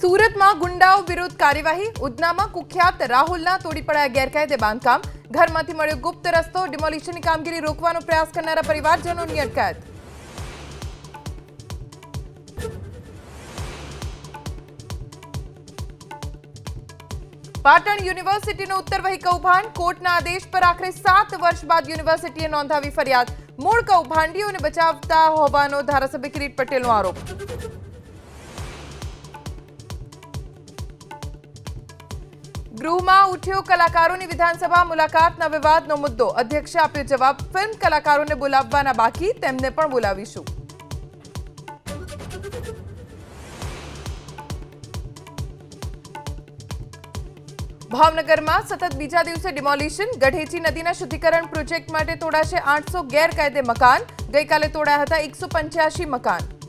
સુરતમાં ગુંડાઓ વિરુદ્ધ કાર્યવાહી ઉધનામાં કુખ્યાત રાહુલના તોડી પડાયા ગેરકાયદે બાંધકામ ઘરમાંથી મળ્યો ગુપ્ત રસ્તો ડિમોલિશનની કામગીરી રોકવાનો પ્રયાસ કરનારા પરિવારજનોની અટકાયત પાટણ યુનિવર્સિટીનો ઉત્તર વહી કૌભાંડ કોર્ટના આદેશ પર આખરે 7 વર્ષ બાદ યુનિવર્સિટીએ નોંધાવી ફરિયાદ મૂળ કૌભાંડીઓને બચાવતા હોવાનો ધારાસભ્ય કિરીટ પટેલનો આરોપ ગૃહમાં ઉઠ્યો કલાકારોની વિધાનસભા મુલાકાતના વિવાદનો મુદ્દો અધ્યક્ષે આપ્યો જવાબ ફિલ્મ કલાકારોને બોલાવવાના બાકી તેમને પણ બોલાવીશું ભાવનગરમાં સતત બીજા દિવસે ડિમોલિશન ગઢેચી નદીના શુદ્ધિકરણ પ્રોજેક્ટ માટે તોડાશે 800 ગેરકાયદે મકાન ગઈકાલે તોડાયા હતા 185 મકાન